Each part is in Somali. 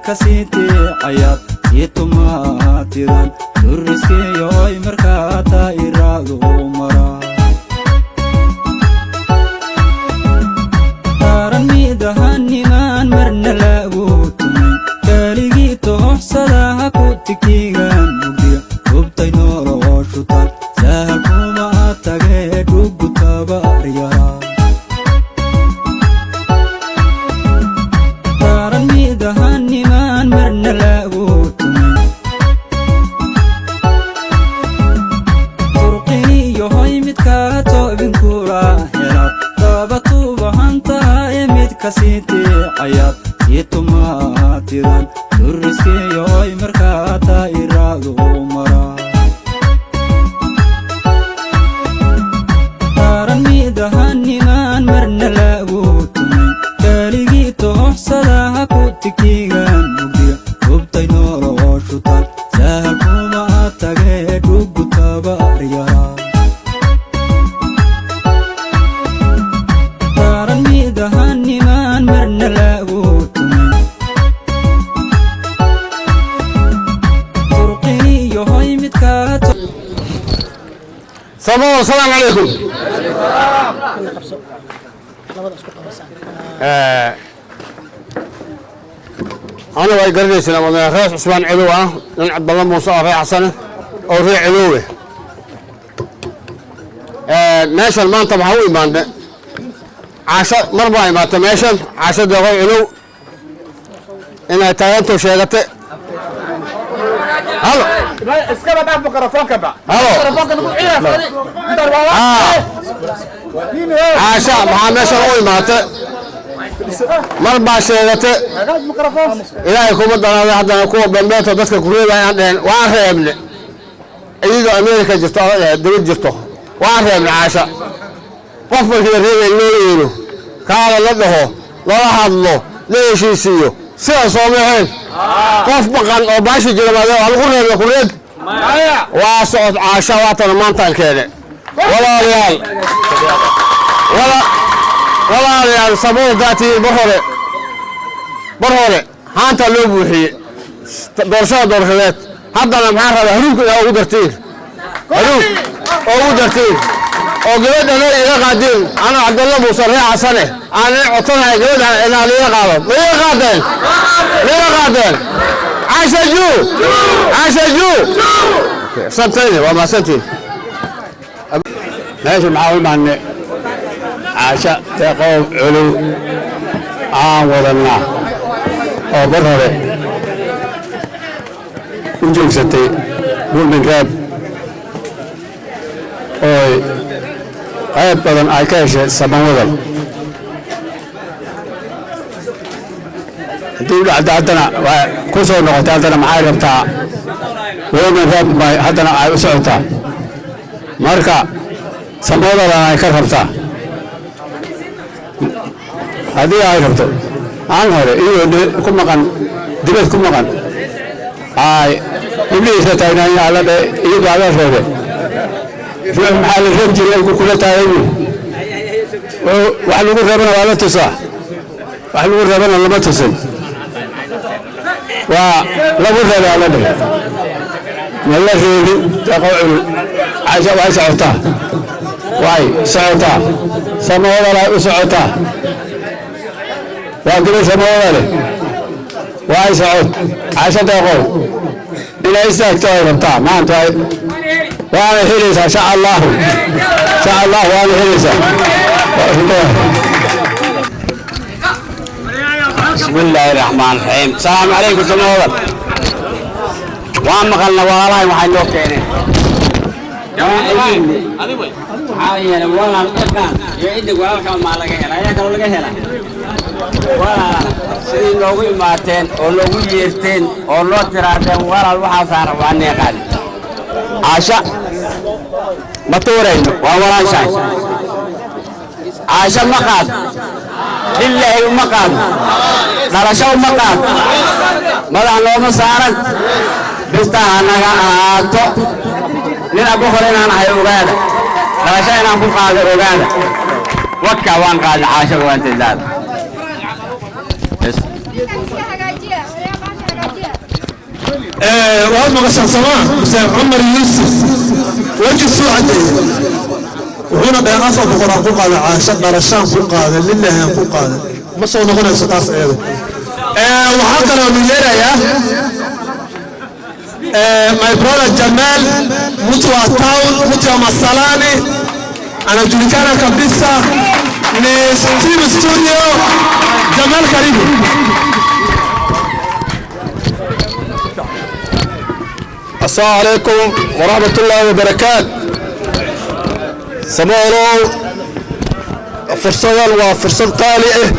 kasite ayat yetumatiran durriske yoy markata irado mara taran midahaniman marna lagutumin kaligi tohsada hakutikigan mugdiya gubtay noloshutan sahal kuma tage dhugutaba riyara مرنا لاغوتمن فرقني يهوي متكاتو بنكورا هرات طابتو بهانتا يمد كسيتي عيات يتماتيران درسكي يهوي مركاتا إرادو مرا تارن ميدهاني مان مرنا لاغوتمن كاليجي توحصدا هكوتكيغان gubtay noloshutan sahal kuma tage dhugutaba riyara taran midahaniman marna lagutumin turqini yohoy midkaato السلام عليكم أنا واي قرنيس لما أنا خلاص عثمان علوة من عبد الله موسى ري حسن أو ري علوة ماشى المان طبعا هو إيمان عشر مربع ما تماشى عشر دقايق علو إن تاينتو شيء هلو اسكبا بعد ميكروفون كبا هلو ميكروفون كبا عشر مع ماشى هو إيمان مربع شيء إلهي كم دنا هذا كوا بنبات بس كقولي يعني واحد من إذا أمريكا جستوا دول جستوا واحد من عشرة قفل في الريب الليل قال له لا الله ليش يسيو سيا صومين قف مكان أو باش يجي لما الغرب الغرب واسعد عشرات المنطقة كذا ولا ريال ولا ريال صبور ذاتي برهوري هانتا لو بوحي دورشات هذا معاه هروك او درتين هروك او درتين او قبل انا قاعدين انا عبد الله موسى ري حسن انا عطنا قبل انا لي قاعدين عاش جو سنتين وما سنتين ماشي معاهم عن عشاء تقوم علو وضلنا أو برهرة وجوك ستي قول من كاب أوي قيب بدن عكاش سبان وضل دولة عدنا كسر نقطة عدنا معايا بتاع ويوم من كاب عدنا عيسعتا ماركا سبان وضل أنا كرهبتا هذه هاي ربطه عن هذا إيه كم مكان دبس كم مكان هاي إبليس تايناني على ده إيه بعد هذا في محل الرجل يقول كل تايني وحلو ربنا ولا تصح وحلو ربنا ولا ما تصل ولا بد على ده والله خير تقول عايشة وعايشة عطاه واي سعطاه سما ولا سعطاه وأقول سماوله واي سعود عشان تقول إلى استكتار بتاع ما أنت وأنا هريسة شاء الله وأنا هريسة بسم الله الرحمن الرحيم السلام عليكم سماوله وأما قلنا والله ما حد يوكيني عاية والله الأكان يعيدك والله ما لقى هلا يا كلو لقى هلا والله سيد لوجي ماتين أو لوجي يستين أو لو تراتين والله الواحد صار واني قال عاشا مطورين والله شاي عاشا مقاد لله مقاد درشوا مقاد ماذا لو مسارك بستانا عاتو لنا بخورنا أنا هاي أوغادا درشنا بخاد أوغادا وكا وان قال عاشا وانت زاد وهذا مقصد سماع بس عمر يوسف وجه السعودي وهنا بين أصل بقران فوق هذا عاشق درشان فوق هذا لله فوق هذا ما صار نقول ستاس أيضا وحقنا من يا my brother Jamal Mutwa Town Mutwa Masalani anajulikana kabisa ni Steve Studio. Jamal karibu. Assalamu alaikum wa rahmatullahi wa barakatuh. سمعوا فرصة وفرصة طالعة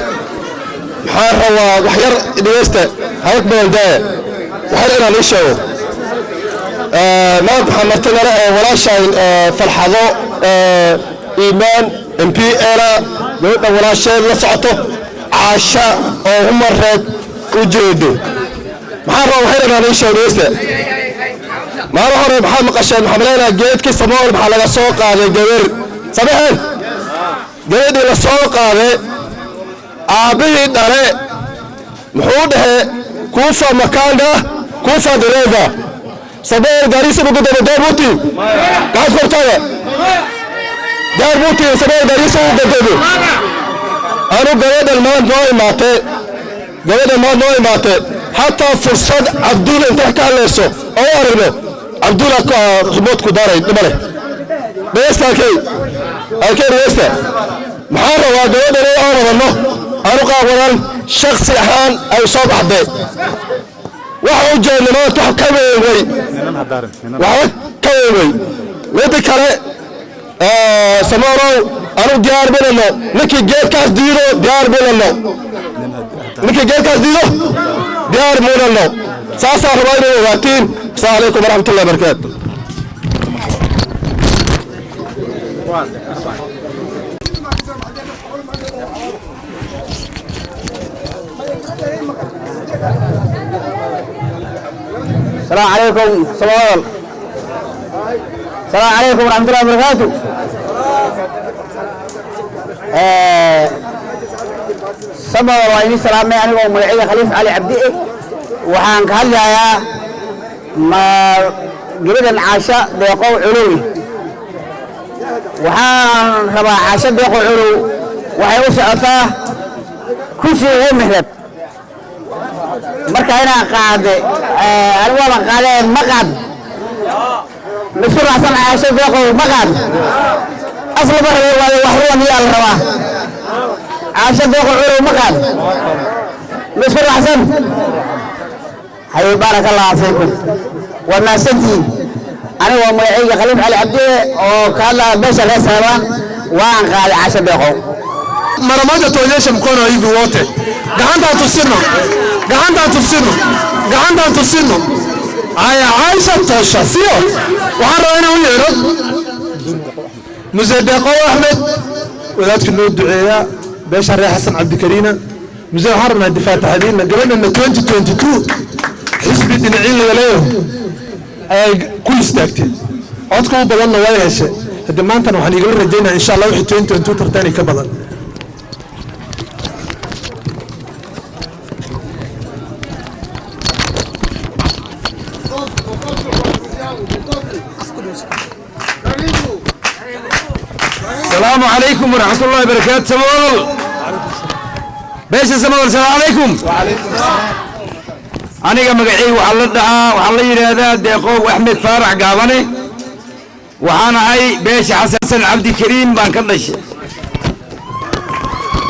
حارة وحير إنويستا هاك بلداية وحير إنا نيشو ما محمدتنا ولا شيء فالحظو إيمان MP إيرا نوتنا ولا شيء لصعته عاشا وهم الرد وجودوا حارة وحير إنا نيشو نيستا ما هو محمد قشان محملنا جيت كي سماول بحال سوق هذا جبر صباحين جيت إلى السوق هذا أبي داري محوده كوفة مكان ده كوفة دريفة صباح داري سبب ده دار بوتي قاعد فرتايا دار بوتي صباح داري سبب ده أنا جيت المال نوي ماته جيت المال نوي ماته حتى فرصة عبدول انت كالسو أو أرنو عبدول ريموت كداري دمله بس أكيد بس محارة وجود لي أنا منه أنا قاعد شخص حان أو صباح بيت واحد جاي لنا تحكمي وي واحد كوي وذكره سمارو أنا ديار بيننا نكى جيت كاس ديرو ديار بيننا نكى جيت كاس ديرو ديار بيننا ساسا رباينا واتين. السلام عليكم ورحمة الله وبركاته. السلام عليكم. السلام عليكم ورحمة الله وبركاته. سبب وعيني السلام يعني ومرعي خليفة علي عبدي وحان كهلا ما قريبا عاشا بيقو علوي وحان ربا عاشا بيقو علو وحي وسعطاه كل شيء هو مهلب marka ina qaade aan wada qaadeen maqad مسؤول حسن عاشق يقول مقعد أصل بحر وحروان يا الروا عاشق يقول عرو مقعد مسؤول حسن حي بارك الله فيكم والناس سنتي أنا ومعي خليفة علي عبدي وكان بشر يا سلام وان قال عاشق يقول مرمجة توليش مكونه يجي ووته جهندا تصينه عايشة تشافيه وحرّينا ويرد مزيدقوا أحمد وذاتك إنه الدعاء بشر حسن عبد الكريم مزيد حرّنا الدفاع تحديدنا قبلنا إن 2022 حزب الدنعين لغليهم كل استاكتين عدكم بلنا ويا شيء هذا ما أنتنا وحنيقول رجينا إن شاء الله 2022 ترتاني كبلن السلام عليكم ورحمة الله وبركاته. سمول بيش سمول السلام عليكم. وعليكم السلام. أنا كم قاعد وحلدها وحلي هذا دقيق أحمد فارع قاضني وأنا هاي بيش حسن عبد الكريم بانكدش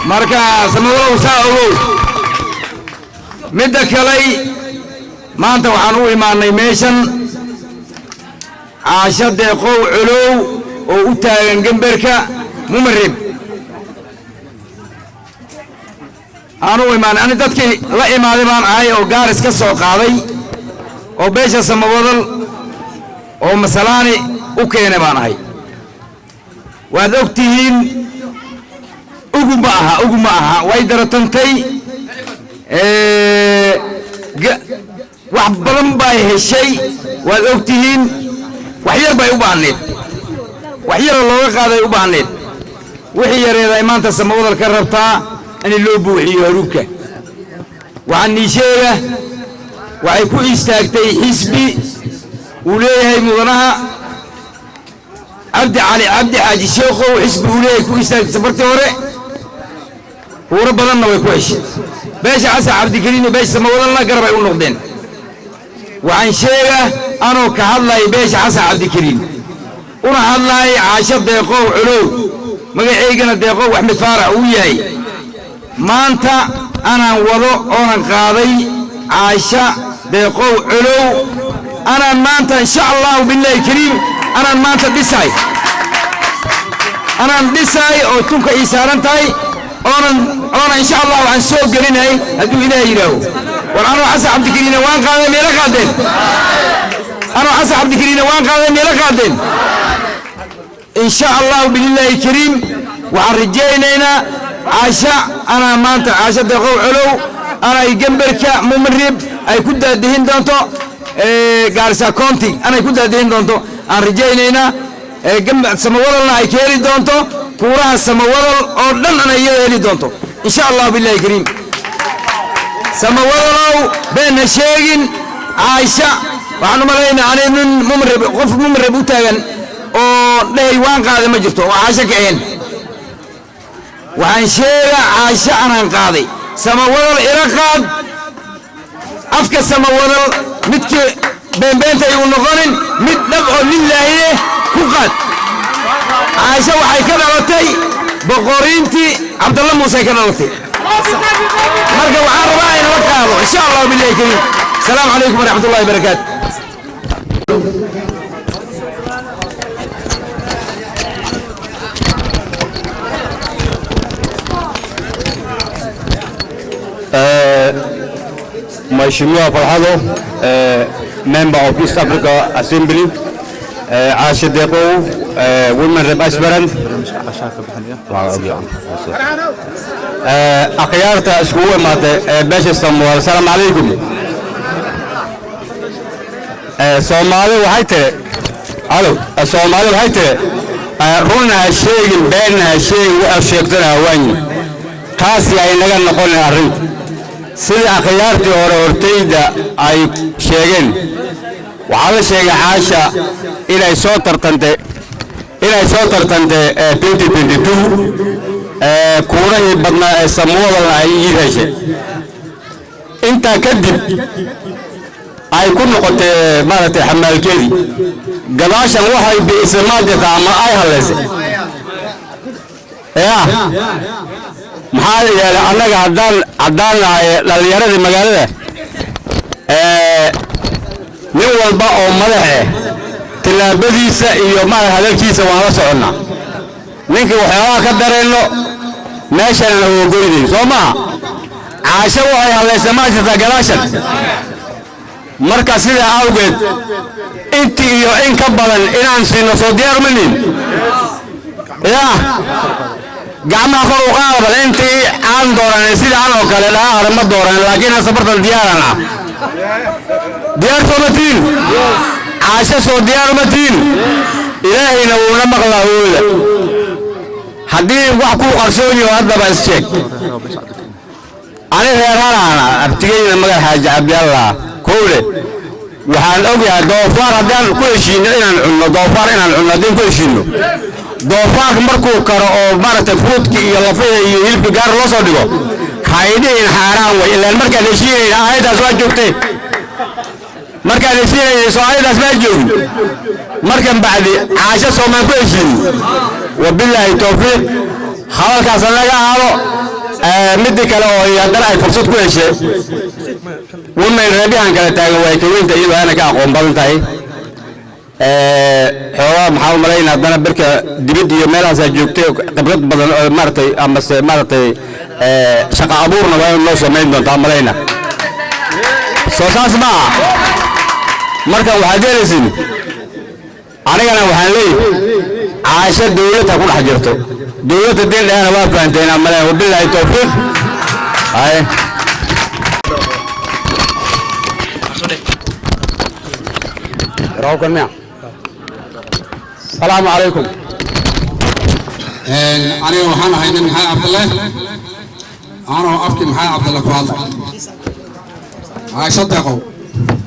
مركا سمول وساوي مدك لي ما أنت وحنوي مع نيميشن عشان دقيق علو وتاين جنبركا ممرب أنا وإيمان أنا دتك لا إيمان إيمان هاي أو جارس كسوق علي أو بيش سمودل أو مثلاني وكين إيمان هاي وذوقتين أجمعها ويدر تنتي وحبلن باي هالشيء وذوقتين وحير باي وبعنيت وحير الله قاعد يبانيت وحير إذا إيمان تسمعوا الكربتا أن اللوب وحيروك وعني شيء waxay ku istaagtay xisbi uu leeyahay mudanaha cabdi xaaji sheekhow xisbi uu leeyahay ku istaagtay safartii hore huuro badanna way ku heshay beesha xasan cabdikariin iyo beesha samawadalna garab ay u noqdeen waxaan sheegaa anoo ka hadlaya beesha xasan cabdikariin una hadlaya caasho deeqow culow magaceygana deeqow axmed faarax uu yahay maanta anaan wado oonan qaaday caasha deeqow culow anaan maanta insha allahu billahi kariim anaan maanta dhisaay oo tunka ii saaran tahay oonan insha allah waxaan soo gelinay hadduu ilaah yidhaaho war anoo xasan cabdikariina waan qaaday meelo qaadeen anoo xasan cabdikariina waan qaaday meelo qaadeen insha allahu billahi kariim waxaan rajaynaynaa caasha anaa maanta caasha deeqow culow anay gemberka mumarib ay ku daadihin doonto gaarisa county anay ku daadihin doonto aan rajaynaynaa samawadalna ay ka heli doonto kuuraha samawadal oo dhan ana iyada heli doonto insha allahu billahi kariim samawadalow beena sheegin caasha waxaan u malaynaa anay nin mumarib qof mumarib u taagan oo dhahay waan qaaday ma jirto oo caasho ka ahayn waxaan sheegaa caasho anaan qaaday samawadal ila qaad afka samawadal midkii beenbeenta igu noqonin mid dhab oo lilaahiye ku qaad caasho waxay ka dhalatay boqoriintii cabdalla muuse ay ka dhalatay marka waxaan rabaa in la qaado insha allahu billahi kariim asalaamu calaykum waraxmatullahi wabarakaatu Mheshimiwa Farhado, member of East Africa Assembly, Asha Deqow, women rep aspirant. Akhyaarta iskugu imaatay beesha Soomaaliya. Assalaamu calaykum. Soomaali waxay tiri run ha sheegin been ha sheegin waxa sheegtana waani taasi ay naga noqon arrin sida akhyaartii hore hortayda ay sheegeen waxaa la sheegay caasha inay soo tartantay 2022 kuurahii badnaa ee Soomaaliya ay yihiin inta kadib ay ku noqotay maaragtay xamaalkeedii gadaashan waxay biismaadka ama ay haleysay maxaa yeelay annaga haddaan nahay dhalinyaradii magaalada nin walba oo madax tillaabadiisa iyo maaragtay hadalkiisa waan la soconnaa ninkii waxyaabaha ka dareenno meeshan aan ogoynay soo maaha caasho waxay haleysay ma jirtaa gadaashan marka sida awgeed intii iyo in ka badan inaan siino soo diyaar ma nihin gacmaha kor u qaada bal intii aan dooranay sida aan oo kale dhaahar ma dooran laakiin aan safartan diyaaran ah diyaar soo matiin caasho soo diyaar matiin ilaahayna wuuna maqlaa hooda haddii wax ku qarsooniyo haddaba isjeeg ani reer halaana abtigeyna magac xaaji cabdiyallah kowle waxaan ogyahay doofaar haddaan ku heshiino inaan cunno haddaan ku heshiino doofaarka markuu karo oo maaragtay fuudki iyo lafaha iyo hilibka gaar loo soo dhigo haydhihin xaaraan way ilaan markaan heshiinayna aayaddaas waa joogtay markaan heshiinayna soo aayaddaas maa joogin markan bacdi caasho soomaan ku heshiini wabilaahi towfiiq hadalkaas naga ahaado midii kale oo haddana ay fursad ku heshay women reebihan kala taagan way kaweynta iyadoo aana ka aqoon badan tahay xoogaa maxaa u malaynaa haddana birka dibadda iyo meelahaasaa joogtay khibrad badan oo maaragtay amase maaragtay shaqa abuurna waa in loo samayn doontaa malayna soo saas maaha marka waxaad yeelaysin anigana waxaan leeyahay caasho dawladda ku dhex jirto dawladda din dheena waa fahanteena malayn wabilaahi towfiiq السلام عليكم. أنا وحنا هيدا محمد عبد الله. أنا وأفكي محمد عبد الله فاضل. عايشة دقو.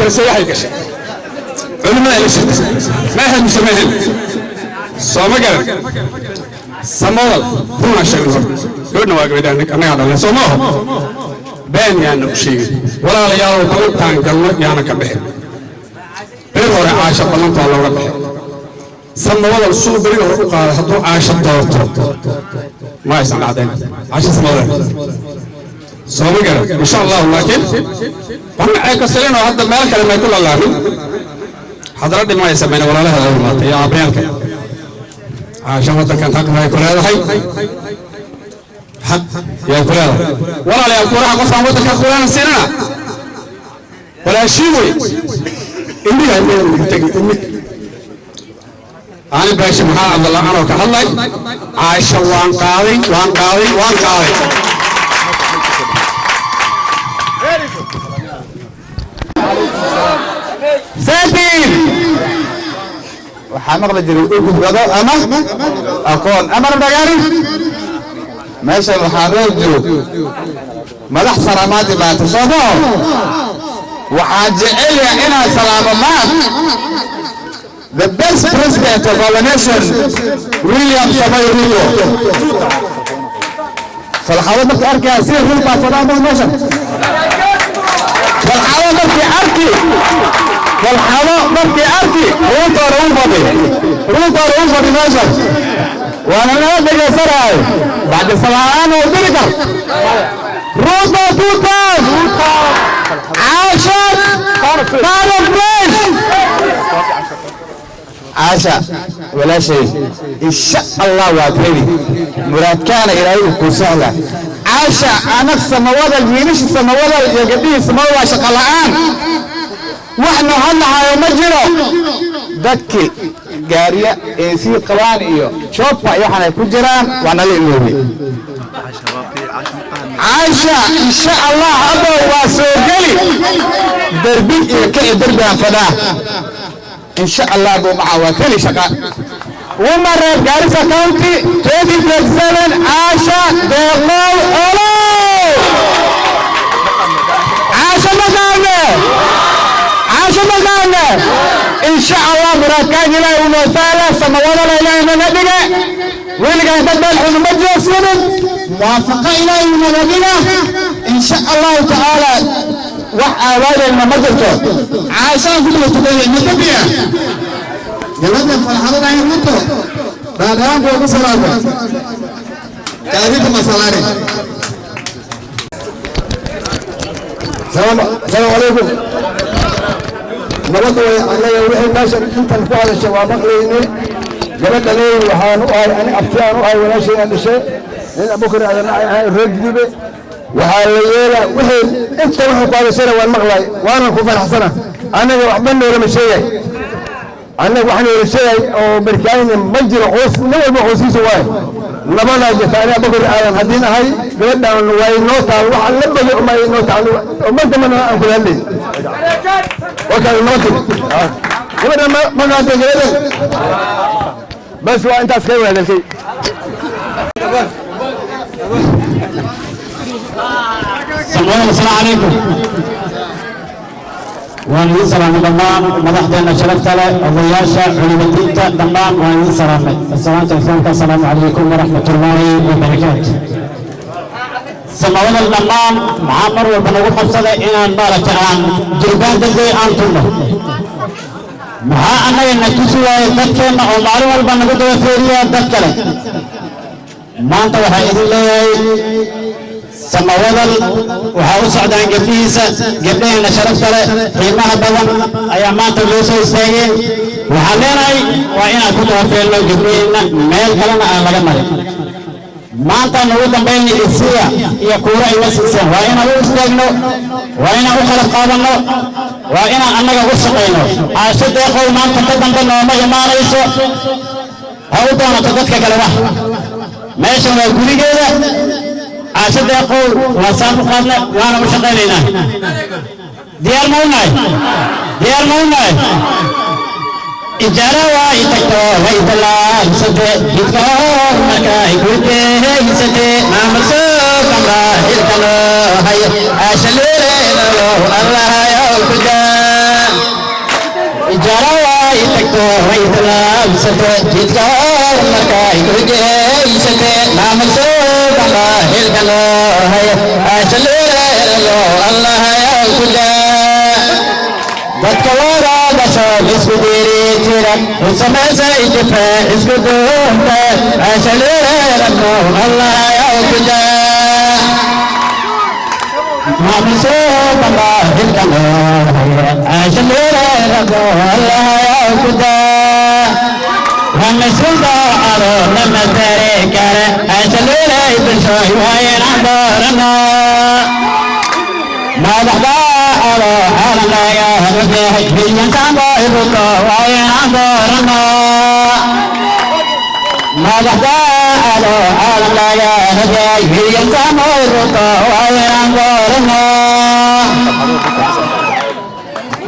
kale sayaxay gashay culimada elisha ma ahayd mise ma ahayd soo ma garan samawal runa sheegay gabadhna waa gabadha annaga dhalay soo ma aho been yaana u sheegay walaalayaal ballantaan galno yaana ka bixin beer hore caasha ballantaa looga bixin samawal suu beri hore u qaada hadduu caasha doorto ma aysan dhacdayn caasha samawal soo ma garan insha allahu laakiin waxaan ay kasalinoo hadda meel kale may ku lalaamin حضرات ما يسمعنا ولا لها ما يا أبيانك عشان ما تكن حق ما يكون هذا حق يا فلان ولا لا يكون حق صام ما تكن فلان سيرنا ولا شيء إني أنا تجي أنا بعيش مع عبد الله أنا وكهلا عايشة وان قاضي وان قاضي وان قاضي ساتين waxaa maqla jiray ugu gado ama aqoon ama dhagaari meesha waxaa loo joog madax salaamaad baata soo waxaa jecel yahay inaa salaamaad the best president of our nation William Samoei Ruto falxawo markii arkay si Ruto salaamaad meesha falxawo markii arkay والحظ مركي أركي روطة روفضي ماشا وانا نادق سرعي بعد سلعان وبركة روطة توتاز عاشر كانت بريش عاشا ولا شيء إن شاء الله واتريني مراد كان إلهي وكسهلا عاشا أنا السماوات المينيش السماوات الجديد السماوات شقلعان وحنا هلا هاي مجرى دكي جارية إنسي قوان إيو شوفها يحنا كجران وانا لإنوبي عايشة إن شاء الله أبو واسوقلي دربي كي دربي فداه إن شاء الله أبو معاوكلي شقاء ومرة جارسة كونتي 2027 عايشة بيقول أولو عايشة مقامة عاشوا مقامنا إن شاء الله مراد كان إلهي ومسالة سموانا إلهي من نبينا ويلقى يتبال حين مجلس سنن موافقة إلهي من نبينا إن شاء الله تعالى وحا والي المجلسة عاشان كله تبين نتبيا جلدنا فالحضر عين رتو بعدهم قوة صلاة تاريخ مسالاني السلام عليكم نبض الله يوحي الناس انت الفعل الشباب مقليني جبت لي وحان أنا أفتان ولا شيء عند شيء أنا بكرة أنا الرجل به وحاليا وحي انت وحي قال سنة والمغلى وانا خوف الحسنة انا وحبني ولا شيء انا وحنا ولا شيء او بركاين مجرى حوس نوع بحوسي سواي نبلا جتاني بقول أنا هدينا هاي قلنا وينوتا وحنا نبغي ما ينوتا وما تمنى أقول لي وكان نوتي قلنا ما نوتي بس وأنت سكير هذا الشيء السلام عليكم وأنا سلام دمان مدحنا شرفت له أضياشة علم الدين دمان وأنا سلام السلام عليكم ورحمة الله وبركاته سمعنا الدمان معمر وبنقول خمسة إن بارك عن جربان دقي أنتم مع أنا نكسوا تذكرنا أو معلومة بنقول فيريا تذكره ما أنت وحيد الله سماوال وحاول سعدان قبليسا قبلين شرفت له حينها بدن أيامات اللوسة استاجين وحالينا وإنا كنت وفي الله قبلين ميل كلنا على لقمة ما أنت نقول بين الإسيا يكورا يوسسا وإنا استاجنا وإنا أخلق قادنا وإنا أنك وسقينا عاشد يقول ما أنت تقدم بالنوم يما ليسو هؤلاء تقدك كلمة ماشي ويقولي كذا عاشد يقول وسام قبل وانا مشغلينا ديار مولاي إجارة ويتكتو ويتلا يسد يتكو مكاي كوتي يسد ما مسوك الله يتكلو هاي أشلينا الله يوكدا إجارة ويتكتو ويتلا يسد يتكو مكاي كوتي يسد ما مسوك الله يتكلو هاي أشلينا الله يوكدا بتكورا بسال اسكو ديري تيرا وسما سايتفا اسكو دومتا أشلينا الله يوكدا ما مسوك الله يتكلو أشلينا الله يوكدا ومسودا أرو لما تريكارا أشلينا يبشوي وين عبارنا ما بحدا أرو حالنا يا ربي بالإنسان بايبوكا وين عبارنا ما بحدا أرو حالنا يا ربي بالإنسان بايبوكا وين عبارنا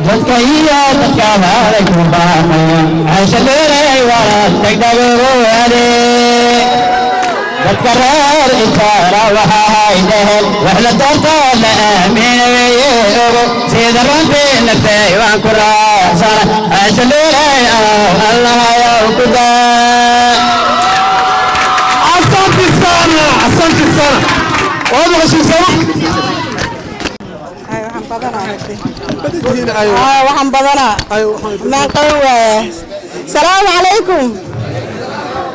جدكيا تكاهارك مباما عشليري ورا تقدروا عليه بتكرر إشارة وهايده وإحنا دورتا لأمين ويهرو سيد الرنبي نفتي وانكرا صار عشليري الله يوكدا أحسنت السنة وأبغى شو سنة waxaan badanaa maan qaban waaya salaamu calaykum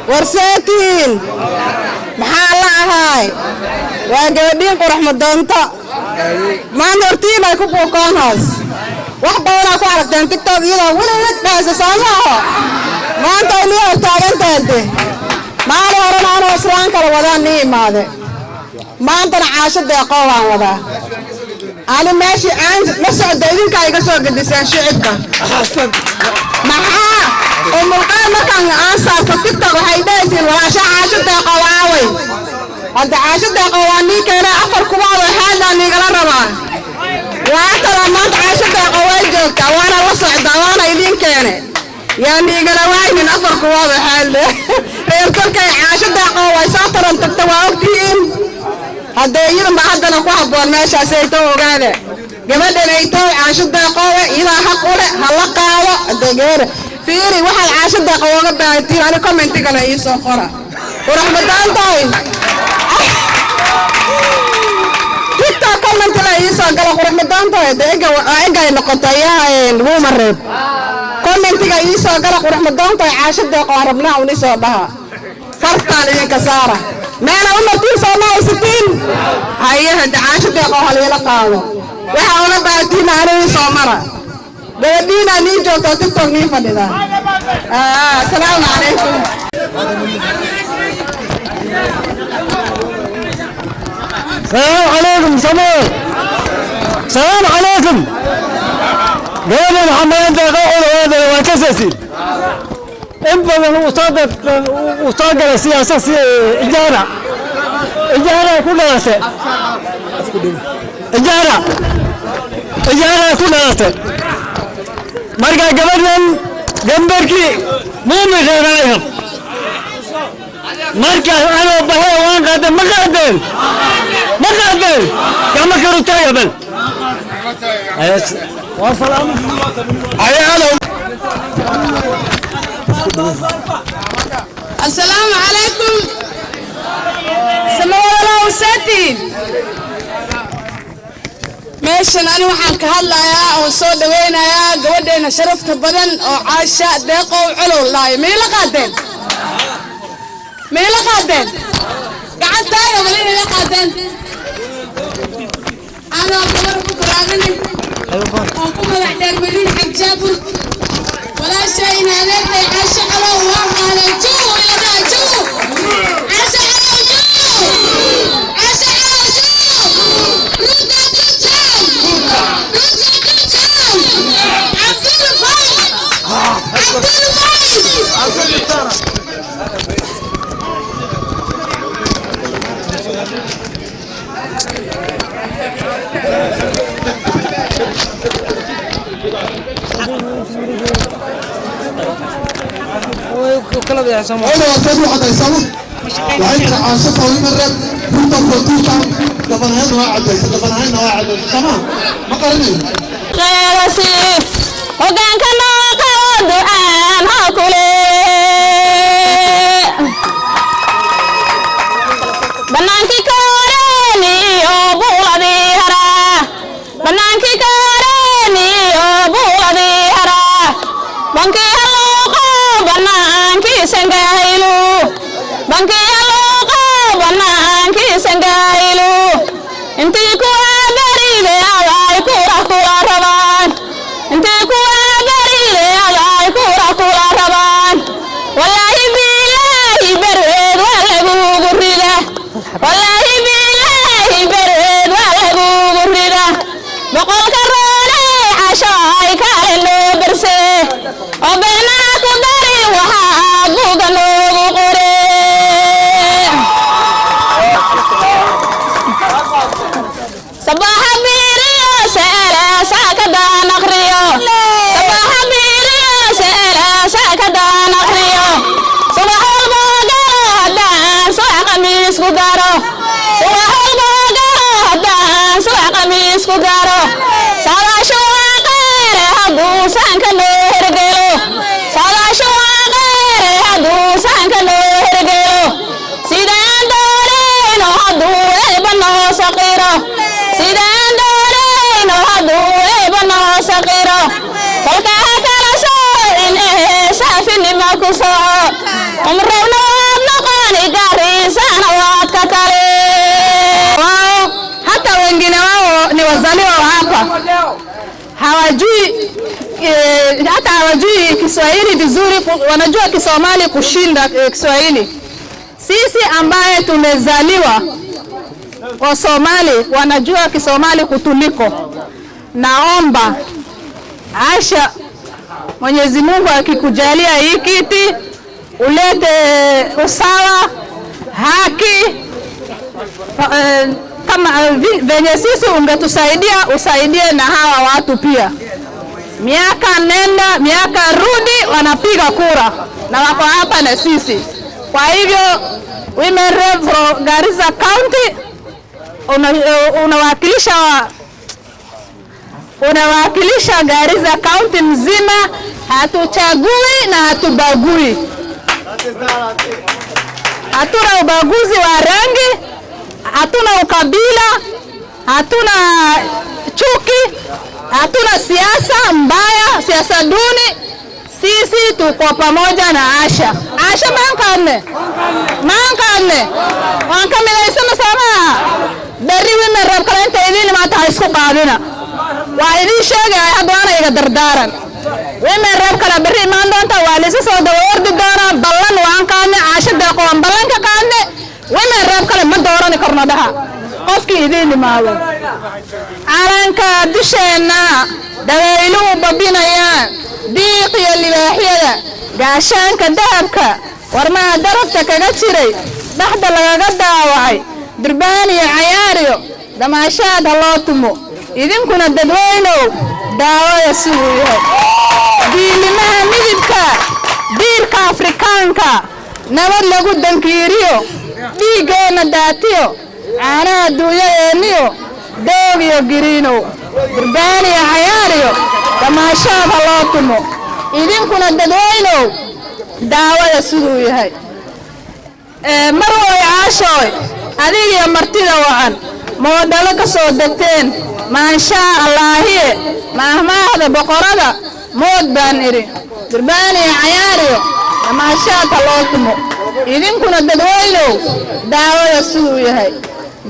warseetiin maxaa la ahaay waa gabadhiin qurax madoonto maanta hortiin ay ku buukoonhaas wax badanaa ku aragteen tiktok iyadoo weligeed dhahaysa soo maaho maanta ay nii hortaagantaade maalin horena anoo islaan kala wadaan nii imaade maantana caasho deeqoo waan wadaa أنا ماشي أنا مسعود إذن كاي قصور قديسان شعبك محا الملقاء مكان أنصار كتبتك وحيدايسين ولا شاء عاشد قواوي هاد عاشد قواني كنا أفر كبار هذا نيقل الربان وعطر أمانت عاشد قواي جوكا وانا وصعد وانا إذن كان يعني نيقل واي من أفر كبار هذا ريرتلك عاشد قواي ساطر أن تتواوكتين هذا يرم بعدنا كواب والماشى سيتو وقاله قبل أن يتوه عاشد قوة إذا حقوله هلقاوه الدقير فيري واحد عاشد قوة بعدين أنا كومنتي كنا يسوع خرا ورحمة الله طيب كتا كومنتي لا يسوع قال ورحمة الله طيب ده إجا النقطة يا هو مرة كومنتي كنا يسوع قال ورحمة الله طيب عاشد قوة ربنا ونسوع بها فرقان لي كسارة ما أنا أمرتين سماء ستين هاي هاد عاشت يقوها لي لقاوة وحاونا باتين عليه صومرة بودينا نيجو تتبتوك نيفا لذا السلام عليكم السلام عليكم سماء السلام عليكم قولوا محمد انت قولوا هذا وكسسي إن بدل وصادق السياسة إجارة كلها إجارة كلها مرقى قبلهم جنبركي مو مغيرهم مرقى أنا بهاي وان قادم ما قادم كما كروتاي قبل والسلام السلام عليكم سمو الله وساتين meeshan ani waxaan ka hadlayaa oo soo dhaweynayaa gabadheena sharafta badan oo Caasha Deeqow Colow laay meela qaadeen gacantaaga wali ila qaadeen ana gabar ku qaraabnay oo ku madax dheermarin xajaabul wala shay inaanay Caasha Colow waa haleeyo ila joogo Caasha Colow كلا يا سمو أنا أتابع هذا يسمو وعند عاشق ويمرد كنت بروتوتا دفنهن واحد تمام ما قرني خير سيف وكان كنا قد عن هكولي بنانكي كارني وبولدي هرا بنانكي كارني وبولدي هرا بنكي هلوقا بنانكي سنجايلو بنكي هلوقا بنانكي سنجايلو انتي كوا بريدي على كورا كورا ربان انتي كوا بريدي على كورا كورا ربان والله بالله بريد ولا غوريدا والله بالله بريد ولا غوريدا بقول كروني عشاي كارلو برسي وبينا كدري وحابوغ لوغو قري صباح بيريو سألا ساكدا نخريو صباح بيريو سألا ساكدا نخريو صباح البوغو هدان سوى قميس كدارو صباح البوغو هدان سوى قميس كدارو صباح شواقير هدو سانك نهرقلو صباح شواقير هدو سانك نهرقلو سيدان دورين هدو ابنو صغيرو سيدان دورين هدو ابنو صغيرو قلت هكذا سوء سافني ما كسوء امرنا وابنقاني قاريسانا واتكالي hata wengine wao ni wazaliwa wa hapa hawajui Kiswahili vizuri, wanajua Kisomali kushinda Kiswahili. Sisi ambaye tumezaliwa wa Somali wanajua Kisomali kutuliko. Naomba Aisha, Mwenyezi Mungu akikujalia hii kiti ulete usawa, haki, kama venye sisi ungetusaidia usaidie na hawa watu pia. Miaka nenda miaka rudi wanapiga kura na wako hapa na sisi. Kwa hivyo Women Rep for Garissa County unawakilisha Garissa County mzima, hatuchagui na hatubagui. Hatuna ubaguzi wa rangi, hatuna ukabila, hatuna chuki, hatuna siasa mbaya, siasa duni. Sisi tuko pamoja na Aisha. Aisha mankane wankamila isama sama bari Women Rep kalanta idin ma tahay isku qaadina waa idin sheegay hadana iga dardaaran. Women Rep kala bari imaan doonta waa la soo dawardi doona ballan waankane Aisha Deeqow ballanka qaadne Women Rep kala ma dooran karno dhaha qofkii idin imaado calanka dusheena dawayluhu babinayaan diiq iyo libaaxyada gaashaanka dahabka warmaha darabta kaga jiray dhaxda lagaga daawacay durbaan iyo cayaariyo damaashaad ha loo tumo idinkuna dadweynow daawada siduu yahay diilimaha midibka diirka afrikaanka nabad lagu dankiiriyo dhiiggeena daatiyo caanaha duuyadeeniyo doog iyo giriinow durbaan iyo cayaariyo damaashaad ha loo tumo idinkuna dadweynow daawada siduu yahay marway caashooy adigiyo martida wacan moodhalo ka soo degteen maanshaa allaahiye maahmaahda boqorada mood baan idhi durbaan iyo cayaariyo damaashaad ha loo tumo idinkuna dadweynow daawada siduu yahay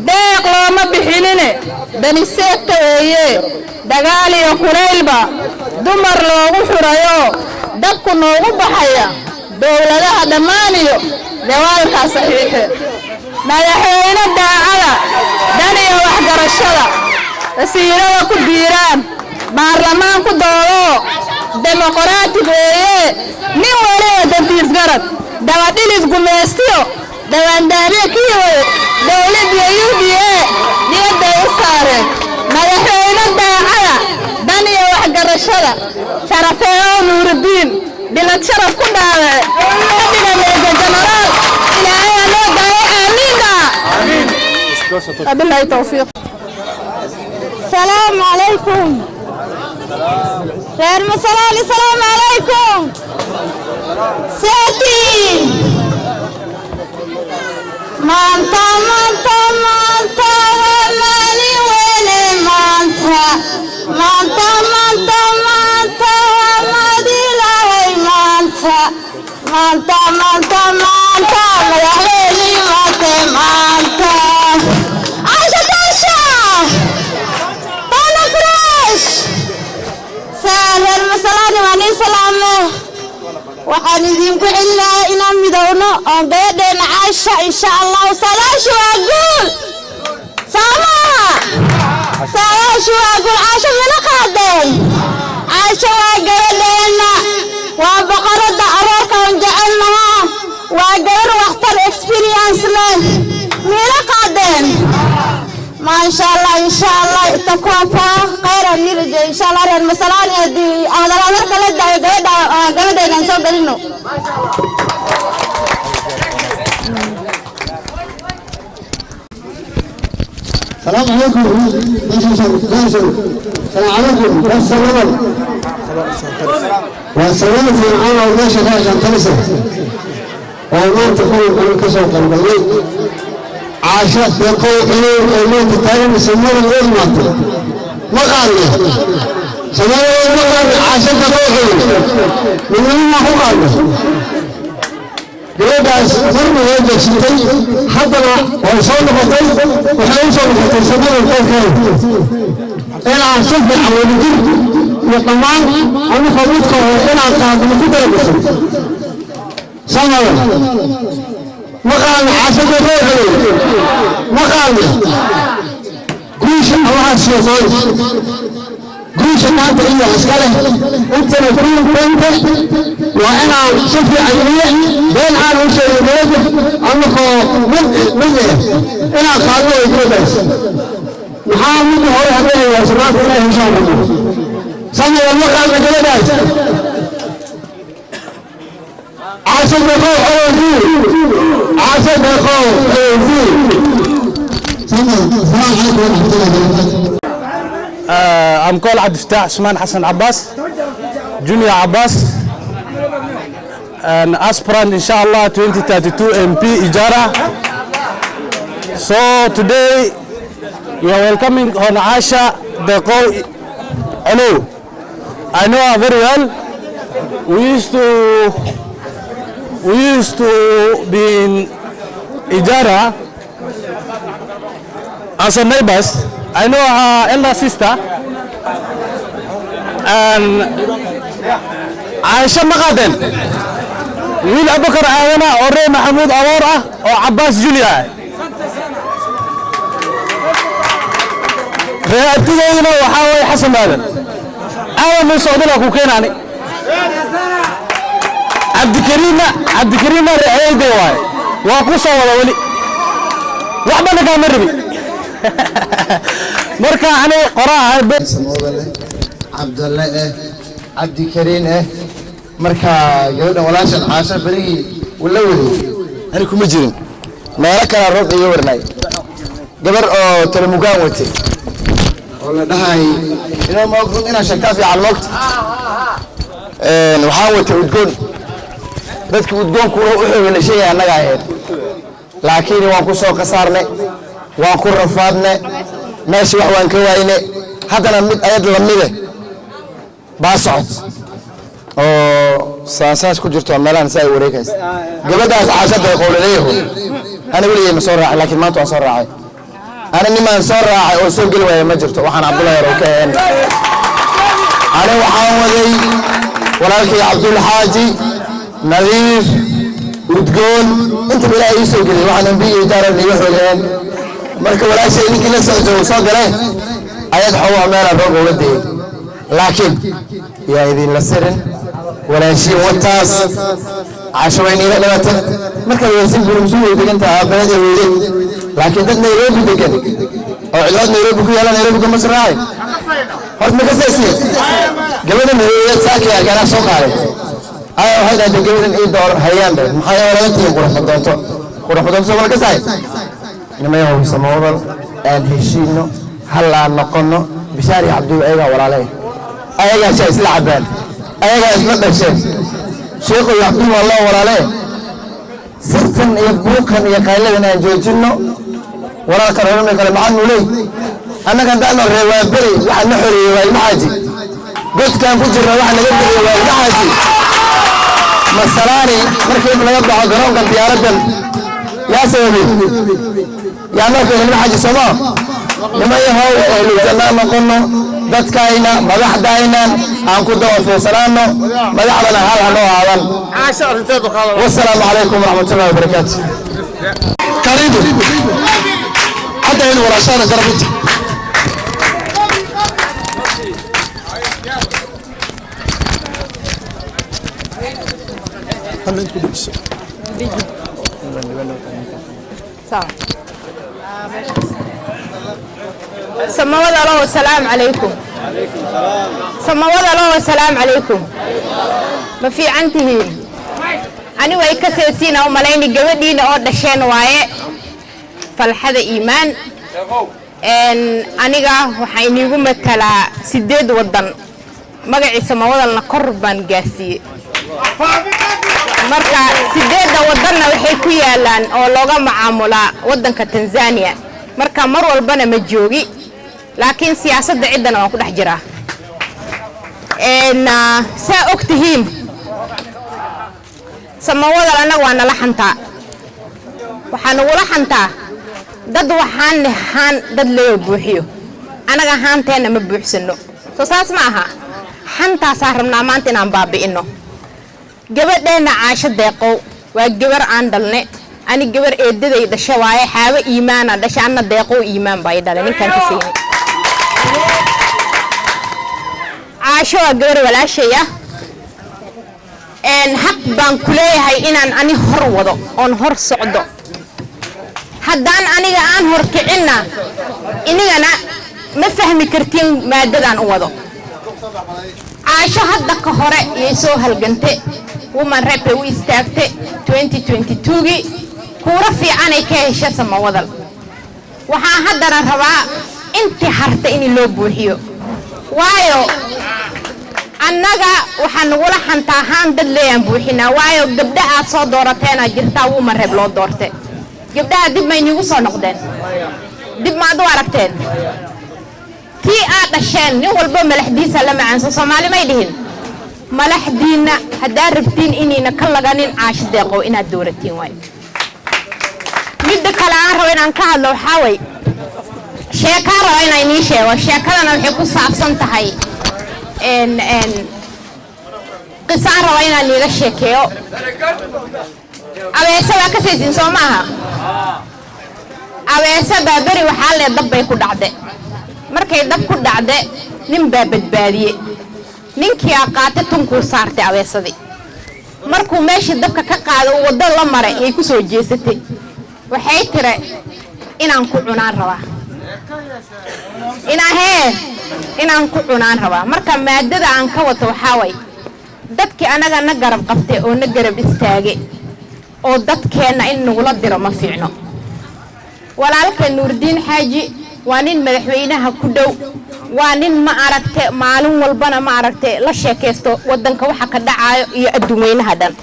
deeq looma bixinine daniseegta weeye dagaal iyo kulaylba dumar loogu xurayo dabku noogu baxaya dowladaha dhammaaniyo dawaalkaa saxiixe madaxweyne daacada dan iyo waxgarashada wasiirada ku diiraan baarlamaan ku doodo dimuqraatib weeye nin waliba dantiisgarad dabadhilis gumaystiyo dawaandaabyo kii wade dowladdiyo UDA niyadday u saareen madaxweyne daacada dan iyo waxgarashada sharafeeyo nuurudiin bilad sharaf ku dhaawace ka dhiga meega jenaraal ilaahay loo daayo aamiinka wabillahi tawfiiq السلام عليكم خير مساء السلام عليكم سيدي مانتا مانتا مانتا ومالي ويلي مانتا مانتا مانتا مانتا ومالي لاوي مانتا مانتا مانتا مانتا مدحويني مانتا مانتا عايشة داشا طالة فريش سهل المسلاني واني سلامه waxaan idinku celinayaa inaan midowno oo gabadheena Caasha insha Allah salaashu waa guul saamaha salaashu waa guul Caasha mana qaadeen Caasha waa gabadheena waa boqorada aroorka aan jecelnahay waa gabar waqtar experience leh mana qaadeen ما شاء الله تكوفا خيرا نرجع إن شاء الله رن مسلاني دي هذا الأمر كله ده نسوي قلنا السلام عليكم السلام عليكم والسلام في العالم والناس عشان تنسى وما تكون كسر قلبي عاشت يقول إليه الموت التالي يسمونه الغرمة ما قال له سمونه الغرمة عاشت يقول إليه من وين ما هو قال له يبقى مرمى يبقى سنتي حضر ويصول بطي وحيوصل بطي سمونه الغرمة إلى عاشت بحول الجن يطمان أنا خلوتك إلى عاشت بكتر بسن سمونه مقال عاشق الروحي مقال قوش الله الشيطان قوش ما تقول عسكره انت نقول انت وانا شفي علمية بين عالم وشيء يبوظ انك من انا قالوا يقول بس محامد هو هذا يا سماعت الله ان شاء الله سمع المقال بجلدات عاشق الروح حيوزين عاشق الروح حيوزين I'm called Abdifatah Usman Hassan Abbas, Junior Abbas, an aspirant inshallah 2032 MP Ijara. So today we are welcoming on Aisha Deqo Olu. I know her very well. We used to be in Ijara as a neighbors. I know her elder sister and Aisha Magaden. Will Abubakar Ayana or Mahmoud Awara or Abbas Junior. Reactive, you know how I Hassan Baden. I am Saudi Kukenani. عبد الكريم رعيد واي وقصة ولا ولي وحبنا كان مربي مركا أنا قراءة عبد الله عبد الكريم مركا يقولنا ولا شن عاشر بري ولا ولي أنا كم مجرم ما لك أنا ربي يورناي قبر ترى مقاومتي ولا ده هاي إنه ما أقول إنه شكافي على الوقت وحاول تقول dadka udgoon ku wuxuu sheegay anaga ahayd laakiin waan ku soo qasaarnay waan ku rafaadnay meeshii wax waan ka waynay haddana mid ayad lamide baa socod oo saasaas ku jirto meelaan say wareegays gabadhaas caashada ay qowleeyahay ana waligeey ma soo raacay laakiin maanta waan soo raacay ana nimaan soo raacay oo soo gali waayay ma jirto waxaan Abdullahi Rookeen ana waxaan waday walaalkii Abdul Haaji نظيف وتقول انت بلا يسوق لي واحد نبي اداره اللي يحولين مركب ولا شيء يمكن نسعته وصادره ايد حوا مال الروق ولدي لكن يا اذن لسرن ولا شيء وتاس عشوائي لا مركب يسيب المسؤول يقول انت بلد ولد لكن ده نيروبي دكن او علاج نيروبي يلا نيروبي كم مسراي هذا مكسسي قبل ما يساكي كان سوق عليه أيوة هذا الجو إن دور هيان ده محيا تيجي كورة خدام سوى كسائي إنما يوم سماورا الهشينو هلا نقولنا بشاري عبدو أيها ولا عليه أيها شيء سلعبان أيها اسمه الشيء شيخ يعبدو الله ولا عليه ستن يبوكن يقايلنا جوجينو ولا كرهنا كلام عنه ليه أنا كان دائما الرواية بري واحد نحري رواية محاجي قلت كان فجر واحد نقدر رواية محاجي مسراني مركب لا يبدأ قرون قد ياردا يا سيدي يا مركب من حاجة سما لما يهو الجنة نقولنا دت كاينا مدح داينا أنكو دوا في سلامنا مدح لنا هذا هذا والسلام عليكم ورحمة الله وبركاته كريم حتى هنا ولا شان قربت سماوات الله والسلام عليكم سماوات الله والسلام عليكم ما في عنته أنا ويكسرسين أو ملاين جودين أو دشين واي فالحذا إيمان إن أنا جا وحيني يقوم مثلا سداد وضن ما جاي سماوات الله قربان جاسي marka sideeda wadana waxay ku yaalaan oo looga macaamula wadanka Tanzania marka mar walbana ma joogi laakiin siyaasadda cidana waan ku dhex jiraa saa ogtihiin samawada anaga waa nala xantaa waxaan ugu la xantaa dad waxaan nahan dad loo buuxiyo anaga haanteena ma buuxsano soo saas ma aha xantaa saarnaa maanta inaan baabi'ino gabadheena caasho deeqow waa gabar aan dhalne ani gabar eedaday dhashay waaye xaawo iimaan ah dhashaana deeqow iimaan bay dhalay ninkan ka siinay caasho waa gabar walaashay ah xaq baan ku leeyahay inaan ani hor wado oon hor socdo haddaan aniga aan hor kicinna inigana ma fahmi kartiin maadadaan u wado caasho hadda ka hore iyay soo halgante woman rep u istaagtay 2022 kuura fiican ay ka heshay samawadal waxaan haddana rabaa intii harta in loo buuxiyo waayo annaga waxaan nagula xantaa haan dad leeyaan buuxinaa waayo gabdhaha soo doorateena jirtaa woman rep loo doortay gabdhaha dib may nigu soo noqdeen dib maad u aragteen tii aad dhasheen nin walba malaxdiisa la macaanso Soomaali may dhihin malaxdiina hadaa rabtiin inayna ka laganin caasho deeqow inaad dooratiin way mid kale aan rabo inaan ka hadlo waxa way sheeko rabo inay nii sheego sheekadana waxay ku saabsan tahay qisaan rabo inaan liiga sheekeeyo abeesada ka saysin soo maaha abeesada bari waxaa le dab bay ku dhacday markay dab ku dhacday nin baa badbaadiyay ninkii qaatay tunkuu saartay abeesadii markuu meeshii dabka ka qaado waddo la maray ay ku soo jeesatay waxay tiri inaan ku cunaan rabaa inaan ku cunaan rabaa marka maadada aan ka wato waxaa way dadkii anaga na garab qabtay oo na garab istaagay oo dadkeena in nagula diro ma fiicno walaalka Nuurdiin Xaaji waa nin madaxweynaha ku dhow waa nin ma aragtay maalin walbana ma aragtay la sheekaysto wadanka waxa ka dhacayo iyo adduunyada dhan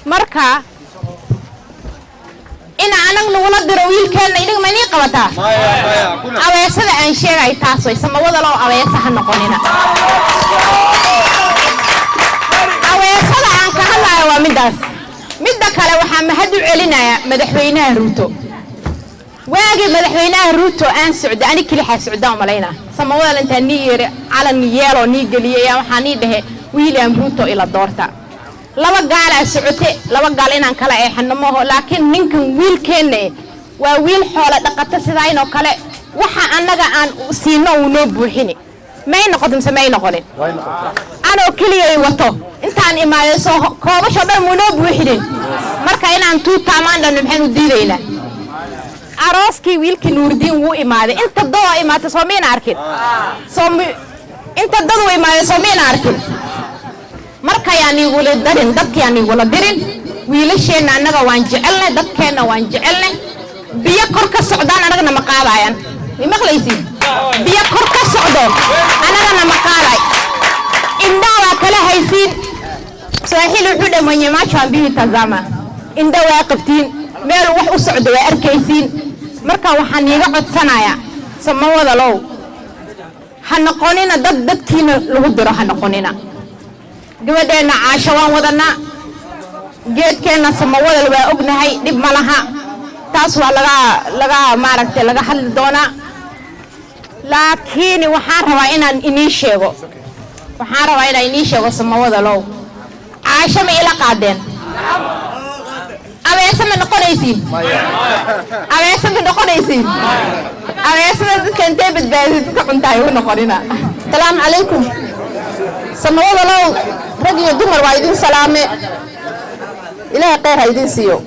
marka ina anag nagula diro wiilkeena inaga ma inii qabataa aweesada aan sheegay taas way samawada loo aweesaha noqonina aweesada aan ka hadlayo waa midda kale waxaa mahad u celinaya madaxweynaha Ruuto واجي مدحويناه روتو أن سعود أنا كل حاجة سعودان ملاينا سموه أنت نير على نيالو نيجلي يا وحني ده ويليام روتو إلى دورتا لما قال سعودي لما قال إن كلا إحنا ما هو لكن منكم ويل كنّي وويل حالة دقت سداين وكلا وح أنا عن سينو ونبوحني ما ينقدم سماين قلنا أنا وكلي وطو أنت عن إما يسوع كومش هذا منبوحني مركين عن توت تامان لأنه بحنو ديرينا أراسكي ويلكي نوردين وو إمادة أنت الضوء إمادة صومين عاركين أنت الضوء إمادة صومين عاركين مركا يعني ولا درين دك يعني ولا درين ويلشين أنا وانجعلنا دكنا وانجعلنا بيكرك السعودان أنا مقالة يعني مغليسين بيكرك السعودان أنا مقالة إن دوا كلا هيسين ساحل الحدة من يماشى به تزامة إن دوا قبتين meel wax u socdo way arkaysiin marka waxaan iga codsanaya samawada low hanaqonina dadkiina lagu diro hanaqonina gabadheena caasho waan wadana geedkeena samawada waa ognahay dib ma laha taas waa laga maaragtay laga hadli doona laakiin waxaan rabaa inaan inii sheego samawada low caasho ma ila qaadeen أبيسم نقوليسين أبيسم نقوليسين أبيسم كان تبت بعد كنت عيون نقولنا السلام عليكم سمعوا الله رجل دمر وايدين سلامة إلى غير هيدين سيو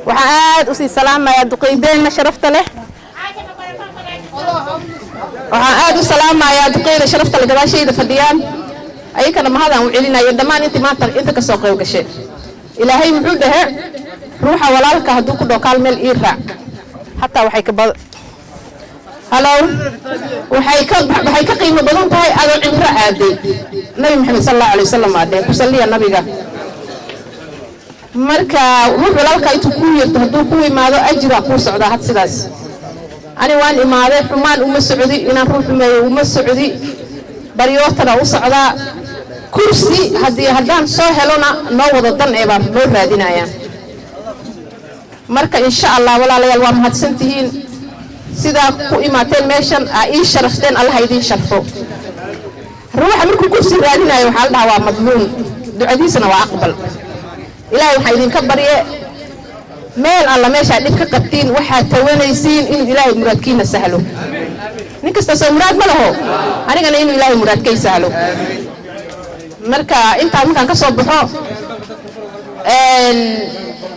وعاد وسي سلامة يا دقيقين ما شرفت له وعاد سلامة يا دقيقين شرفت له جبال شيء فديان أي كان ما هذا وعلينا يدمان أنت ما أنت كسوق وكشيء إلهي محوده روح ولالك هدوك دو كالمل إيرا حتى وحيك هلو وحيك قيمة بدون تاي أدو عمرة عادي النبي محمد صلى الله عليه وسلم عادي كسلي النبي مركا روح ولالك يتكوي تهدوكوي ماذا أجرى قوس عدا حد سداس أنا وان إمارة حمان أم السعودي إنا روح أم السعودي بريوتنا وصعدا كرسي هدان سو هلونا نوض الضن إبا نور رادينا يا مركا إن شاء الله ولا ليال وامهات سنتهين سيدا كو إماتين ميشان إيش شرفتين الله يدين شرفو روح مركو كرسي رادينا يا وحال دعوا مضمون دعاديسنا وأقبل إلهي وحيدين كبرية ميل الله ميشا ديك قبتين وحا توانيسين إن إلهي مرادكين سهلو نكستا مراد ملهو أنا قال إنه إلهي مرادكي سهلو marka inta markaan ka soo baxo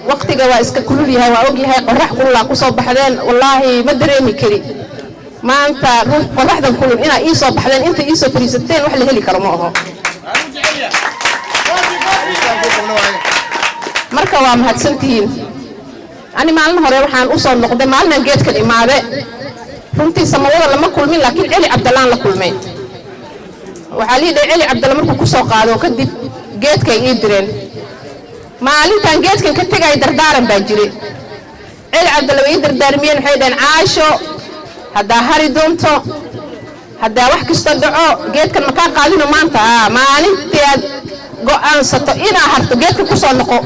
waqtiga waa iska kulul yahay waa og yahay qorax kulul ku soo baxdeen wallahi ma dareemi kari maanta qoraxdan kulul ina ii soo baxdeen inta ii soo fariisateen wax la heli karo ma aha marka waa mahadsantihiin ani maalin hore waxaan u soo noqday maalin geedkan imaade runtii samawada lama kulmin laakiin Cali Cabdallaan la kulmay وعلي ده علي عبد الله مركو كسو قادو كدب جيت كي يدرين ما علي كان جيت كي كتجا يدردارن باجري علي عبد الله يدر دارمين حيدان عاشو هذا هاري دومتو هذا واحد كستدعو جيت كان مكان قاعدينه ما أنت ما علي تياد جو أنصتو إنا هرتو جيت كسو نقو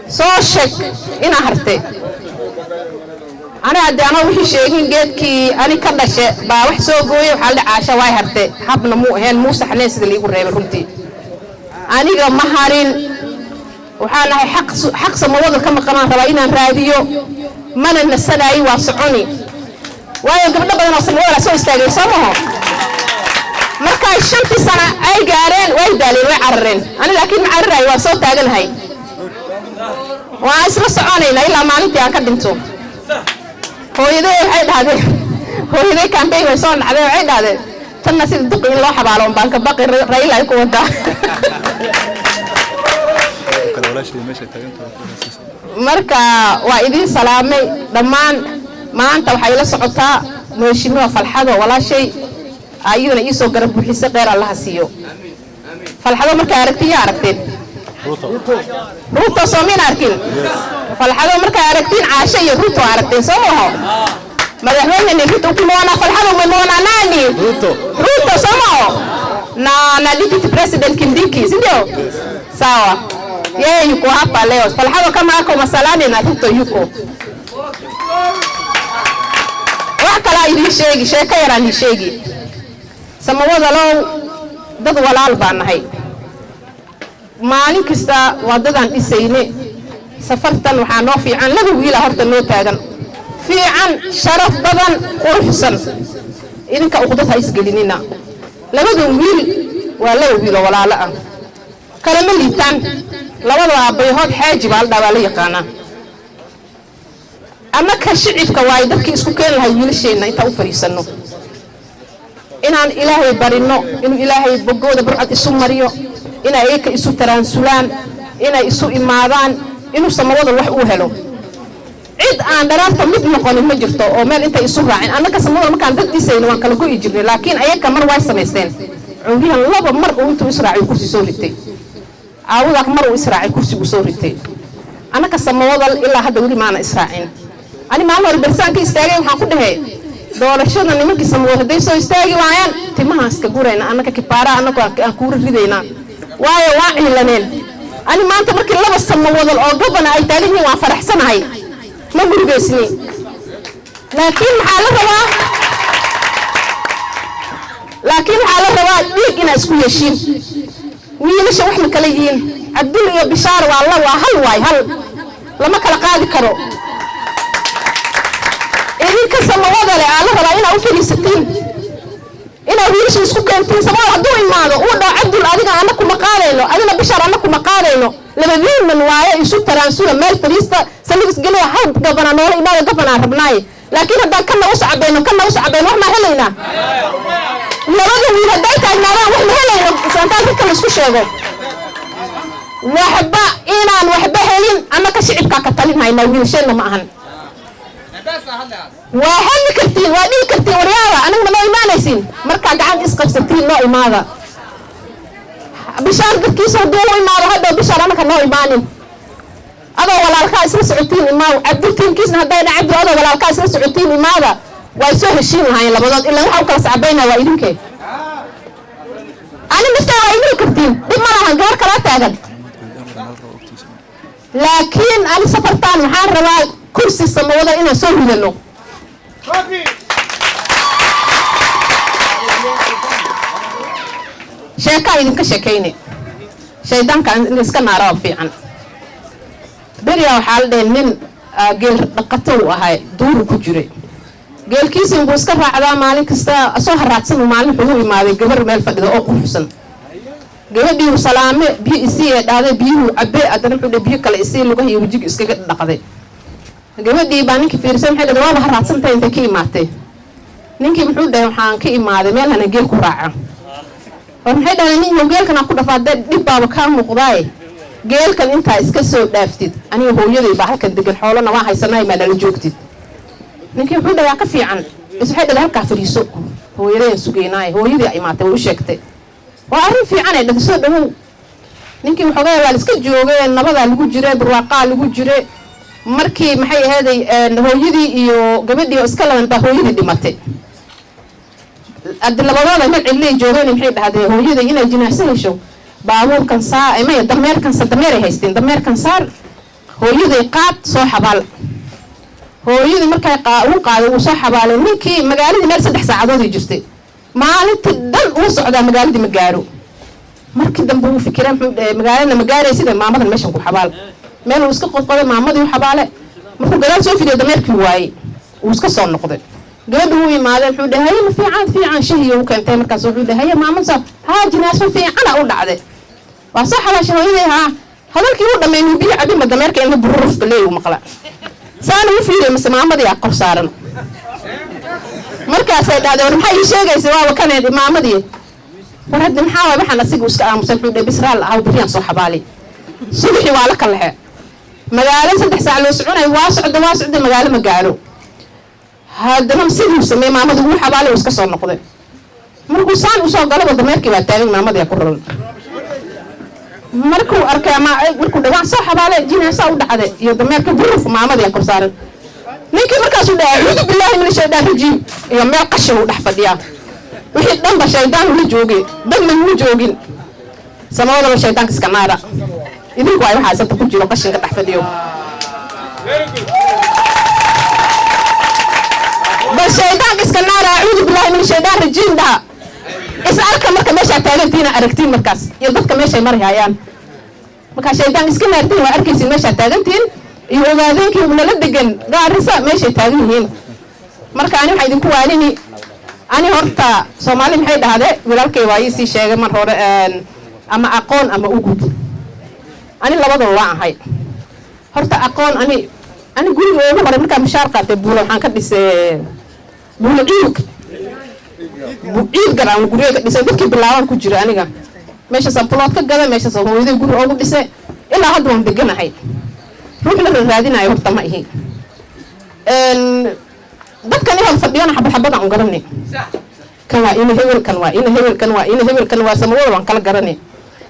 صوشك إنا هرتي أنا أنا وحي شيء جد كي أنا كذا شيء بروح سوقي وحال عشاء واي هرتي حبنا مو هن موسى حناس اللي يقول رأي رمتي أنا جا مهارين وحنا حق سموضة كم قناة رأينا راديو من السنة أي واسعوني وين قبل بدنا نوصل ولا سوي استاجي سامهم مركا markay 5 sano ay gaareen way daaleen way carareen ani laakiin ma cararay waa soo taaganahay waa isla soconayna ilaa maalintii aan ka dhinto hooyaday waxay dhahdeen hooyaday campaign way soo dhacday waxay dhahdeen tanna si duq in loo xabaalo baan ka baqi Raila ay ku wada marka waa idin salaamay dhamaan maanta waxay la socotaa mashimiyo falxado walaashay ayuuna ii soo garab buuxisay qeer Allah siiyo falxado marka aragteen ruuto soomin arkin falxado marka aragtiin caashay iyo ruuto aragteen soo maho madaxweyne ruuto kuma wana falxado ma wana nani ruuto soo maho na deputy president Kindiki ndio sawa yeye yuko hapa leo falxado kama ako masalani na ruuto yuko wax kala idin sheegi sheeka yaraan sheegi samawada loo dad walaal baan nahay maalin kasta wadadan dhisayne safartan waxaa noo fiican laba wiil horta noo taagan fiican sharaf badan quruxsan idinka uqdad ha isgelinina labada wiil waa laba wiil walaal ah kala ma liitaan labada aabahood xaaji baa la yaqaana ama ka shicibka way dadkii isku keen lahay wiilasheena inta u fariisano inaan ilaahay barino inuu ilaahay bogooda burcad isu mariyo inay ayka isu taransulaan inay isu imaadaan inuu samawada wax uu helo cid aan daraarta mid noqonin ma jirto oo meel inta isu raacin annaka samawada markaan dad dhisayno waan kala go'i jirnay laakiin ayaka mar way sameysteen cumrihan laba mar uu intuu israaciil kursi soo ritay aawada mar uu israaciil kursi uu soo ritay annaka samawada ilaa hadda wali maana israacin ani maalmo hore barsaanka istaagay waxaan ku dhahay doorashada nimankii samawada haday soo istaagi waayaan timahaas ka gurayna annaka kibaara annaka aan ku ridayna waayo waa ciilaneen ani maanta markii laba samawada oo gobana ay taagan yihiin waan faraxsanahay ma gurigeysni laakiin maxaa la rabaa dhiig ina isku yeeshiin wiilasha wax ma kala yihiin Abdul iyo Bishaar waa hal lama kala qaadi karo idinka samawada leh alla rabaa ina u fariisatiin ina wiilasha isku keentiin samawada haduu imaado uu dhaw Abdul adiga ana kuma qaadayno adina Bishaar ana kuma qaadayno labadiin man waaye isu taransula meel fariista sanadis galay hal gabana nool imaado gabana rabnaay laakiin haddaan kana u sacbayno wax ma helayna labada wiil haday taagnaadaan wax ma helayno santaan kala isku sheego waxba inaan waxba helin annaka shicibka ka talinayna wiilashana ma ahan waa heli kartiin waa dhigi kartiin waryaaba anaguna ma imaanaysiin markaa gacan isqabsatiin noo imaada Bishaar dadkiisa haduu imaado hadda Bishaar anaka noo imaanin adoo walaalkaa isla socotiin imaaw Cabdulkiisna haday dhacdo adoo walaalkaa isla socotiin imaada way soo heshiin lahayn labadood ilaa waxa kala sacbayna waa idinkee ani mistaa waa idin kartiin dib ma lahan gabar kala taagan laakiin ani safartaan waxaan rabaa kursi samawada inaan soo ridano sheeka idinka sheekayne shaydaanka in iska naara fiican beriya waxaa la dhahay nin geel dhaqato u ahay duur ku jiray geelkiisa inuu iska raacdaa maalin kasta soo haraadsan maalin wuxuu imaaday gabar meel fadhida oo quruxsan gabadhii uu salaame biyo isii dhaaday biyuhu cabbe adana wuxuu biyo kale isii lugaha iyo wajiga iskaga dhaqday gabadhii baa ninkii fiirsan maxay dhahay waa haraadsantahay inta ka imaatay ninkii wuxuu dhahay waxaan ka imaaday meel hana geel ku raaca waxay dhahay nin geelkan ku dhafaad dib baaba ka muuqday geelkan inta iska soo dhaaftid aniga hooyaday baa halkan degan xoolana waa haysanay ma dhala joogtid ninkii wuxuu dhahay ka fiican waxay dhahay halka fariiso hooyaday sugeynay hooyaday imaatay oo u sheegtay waa arrin fiican ay dhasho dhaw ninkii wuxuu waa iska joogay nabada lagu jiray barwaaqo lagu jiray markii maxay ahaday hooyadii iyo gabadhii iska laban hooyadii dhimatay adlabadooda ma cilay joogeen maxay dhahdeen hooyadii inay jinaasanayso baabuurkan saa ay dameerkan ay haysteen dameerkan saar hooyadii qaad soo xabaal hooyadii markay qaaday uu soo xabaalay ninkii magaaladii meel 3 saacadood ay jirtay maalintii dhan uu socdaa magaaladii ma gaaro markii dambe uu fikiray magaalada ma gaaray sida maamadan meeshan ku xabaal meel uu iska qodqoday maamadii uu xabaale markuu gadaal soo fiday dameerkii waayay uu iska soo noqday قبل هو ما هذا الحود هاي ما في عن شيء وكان تامر كسر الحود هاي ما منصف ها جناس في أنا أقول عده وصح على شوية ها هذا الكيو لما يبيع عبي ما دمر كأنه بروف بالليل ومقلع سأنا وفيه بس ما مضي أقف صارنا مركز هذا ولا محي شيء سواء وكان الإمام مضي ورد نحاول بحنا نسيق وسكام مسلم بسرال أو بريان صح بالي صبحي وعلى كلها مقالة 6 ساعة لو سعوني واسع المقالة مقالو هذا نمسيه مسمى ما مضي هو حبالي وسكسر نقضي مركوسان وصل قلب ضميرك بعتاني ما مضي أكرر مركو أركا ما مركو دوان صح بالي جينا ساود عده يضميرك بروف ما مضي أكرر صار نيكي مركز ولا أعوذ بالله من الشيطان الرجيم يوم ما قشه ودحفة ديا وحي دم الشيطان ولا جوجي دم من جوجين سماه ولا الشيطان كسكنارا إذا كواي وحاسة تكون جلو قشة كدحفة ديو بس الشيطان كسكنارا أعوذ بالله من الشيطان الرجيم ده إسألك مركز ماشي تاجنتينا أركتين مركز يضبط ماشي مرة هايان مركز الشيطان كسكنارتين وأركيسي ماشي تاجنتين يوغادينك يومنا لدقن قارسة ماشي تاجنين مركز أنا وحيدين كوانيني أنا هرتا سومالي محيد هذا ولكن وايسي شيء من هو أما أقون أما أوجود أنا لا بدو واعي هاي هرتا أقون أنا قولي أنا مرة مركز مشاركة تبولو عن كدس بولو عيد قرا قولي كدس بدك بلاوان كجرا أنا كا ماشي سامبلات كجرا ماشي سامبلات يقولوا أوجود دس إلا هذا هم دقنا هاي روحنا للرادينا يهرتا ما هي dadkan inaan fadhiyana xabad aan garanay kan waa in hebel waa samawada waan kala garanay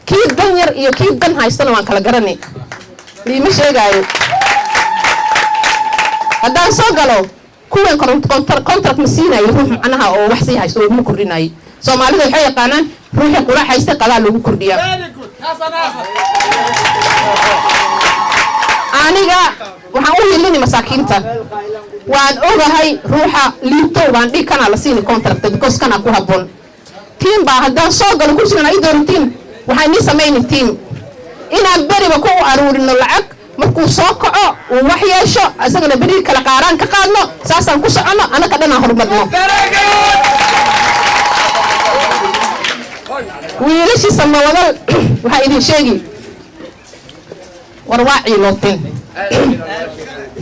kii dan yar iyo kii dan haystana waan kala garanay liima sheegaayo haddaan soo galo kuwan contract masiinayo ruux macnaha oo wax sii haysto oo ma kordhinayo Soomaalida waxay yaqaanaan ruuxa qura haysta qadaa lagu kordhiyaa aniga waxaan u yeelini masaakiinta waan ogahay ruuxa liito waan dhig kana la siini contract because kana ku habboon team baa haddaan soo galo kursigan ay doorantiin waxay ni sameeyeen team inaan beriba ku aruurino lacag markuu soo kaco uu wax yeesho asagana beri kala qaaraan ka qaadno saasaan ku socono anaka dhanaa horumarno wiilashii samawadal waxaa idin sheegi warwaaci lootin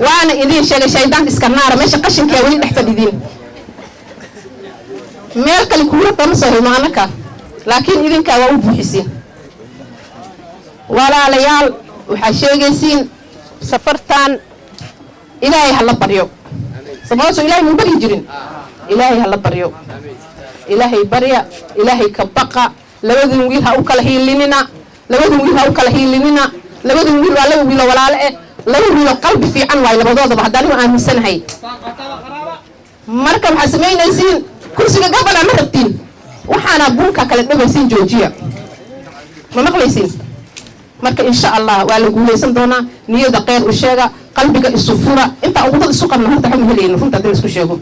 وانا إذا شيء شيطان إسكنارة ماشي قشن كيوني تحت الدين مالك الكورة تمسه معناك لكن إذا كواو بحسين ولا ليال وحشي جسين سفرتان إلهي هلا بريو سمعوا إلهي من بري جرين إلهي هلا بريو إلهي بريا إلهي كبقى لبدن ويلها وكله هيليننا لبدن ويلها وكله هيليننا لبدن ويلها ولا لا لو هو قلب في عنوان لبضوضة بحداني وأنا سنهي مركب حسمين يسين كرسي قبل عمرتين وحنا بونكا كانت نبسين جوجيا ما مقليسين مركب إن شاء الله وقالوا قولي سندونا نيو دقير وشيغا قلبك السفورة انت أوضل السوق النهاردة تحمل هلين فانت تدرسكو شيغو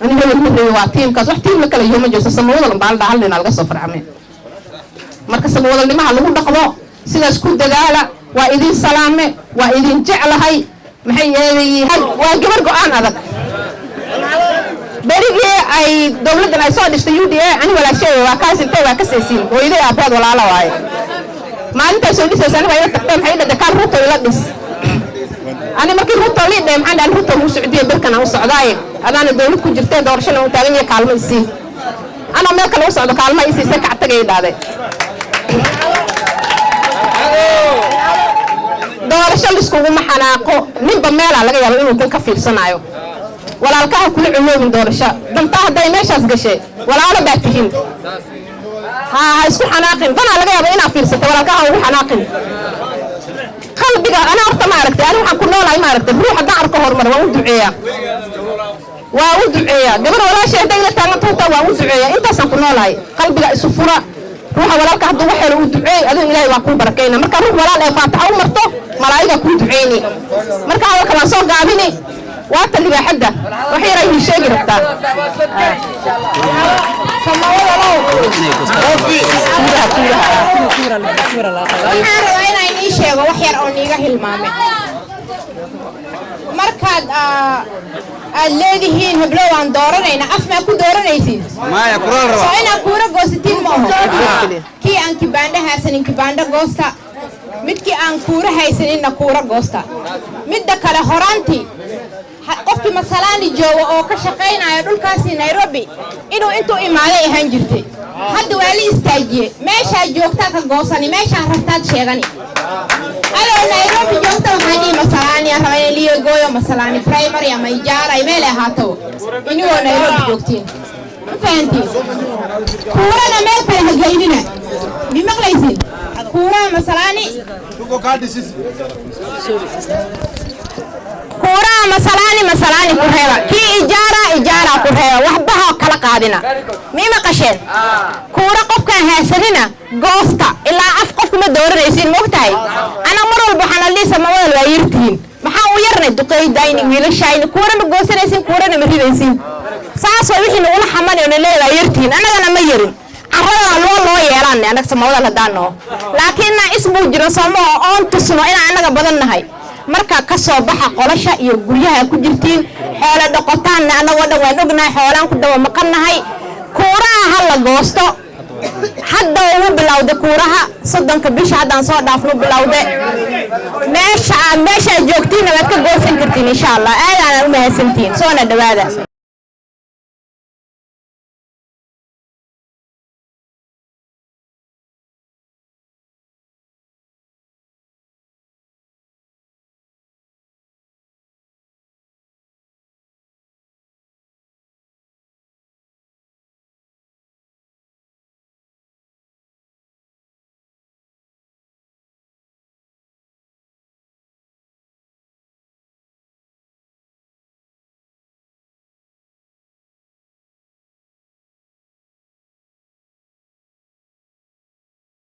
أنا هو المبري وعطيم كاز وحتيم لك اليوم جوسا سموضا لنبعال دعال لنا القصة فرعمين مركب سموضا اللي معها اللي دقضو سيدا سكود دقالة وإذن سلامة وإذن جعلهاي محي هاي وجبر قان هذا بريء أي دولة أي صاد يستيودي أنا ولا شيء وكاس أنت وكاسين وإذا أبرد ولا على واي ما أنت سودي سنة وإذا تقدم حيدا دكار روتو يلبس أنا ما كنت روتو لي دم عند الروتو السعودية بركنا والسعودية أنا الدولة كنت جبتها دورشنا وتعلمي كلمة يسي أنا ما كان وصعد كلمة يسي سكع تجيد هذا doorasho liskugu maxanaaqo ninba meel laga yaabo inuu dan ka fiirsanayo walaalkaha kula cunoobin doorasho danta haday meeshaas gashay walaalo baa tihiin ha isku xanaaqin dana laga yaabo inaa fiirsato walaalkaha ugu xanaaqin qalbiga ana horta ma aragtay ana waxaan ku noolahay ma aragtay ruux haddaan arko horumar waa u duceeya gabar walaashay haday la taagan tahay waa u duceeya intaasaan ku noolahay qalbiga isu fura ruuxa walaalka hadduu wax yar u duceey adoo ilaahay waa kuu barakayna marka ruux walaal ee faataxa u marto malaa'ika kuu duceyni marka hadalka waan soo gaabini waa ta libaaxadda wax yar ay sheegi rabtaa waxaan rabaa inaan ii sheego wax yar oo niiga hilmaame markaad aad leedihiin heblow aan dooranayna af maa ku dooranaysiin maya kula raba soo inaa kuura goosatiin ma oho kii aan kibaandha haysanin kibaandha goosta midkii aan kuura haysaninna kuura goosta midda kale horaantii qofkii masalaani jooga oo ka shaqaynaya dhulkaasi Nairobi inuu intuu imaaday ahaan jirtay hadda waa la istaajiyay meesha joogtaa ka goosani meesha rabtaad sheegani adoo Nairobi joogta waxaan ii masalaani rabay liyo gooyo masalaani primary ama ijaara ay meel ahaato inuu Nairobi joogtiin fahantiin kuurana meel kale ha geynina bimaqlaysin kuura masalaani kuura masalaani ku reeba kii ijaara ku reeba waxba ha kala qaadina miima qasheen kuura qofkan haasanina goosta ilaa af qofku ma dooranaysiin moogtahay ana mar walba waxaan liisa ma wada la yirtiin maxaa u yarnay duqeydayni wiilashayni kuura ma goosanaysiin kuurana ma ridaysiin saasoo wixii nagu xamanayno leeyahay yirtiin anagana ma yarin carrada loo yeelaan anaga samawada la daano laakiin isbuu jiro Soomo oo tusno in anaga badan nahay marka ka soo baxa qolasha iyo guryaha ku jirtiin xoolo dhaqataan anaga dhan waan ognahay xoolaan ku daba maqanahay kuuraha hal la goosto hadda uu bilowday kuuraha 30 bisha hadaan soo dhaafno bilowday meesha joogtiin waad ka goosan kartiin insha Allah aad aan u mahadsantiin soo na dhawaada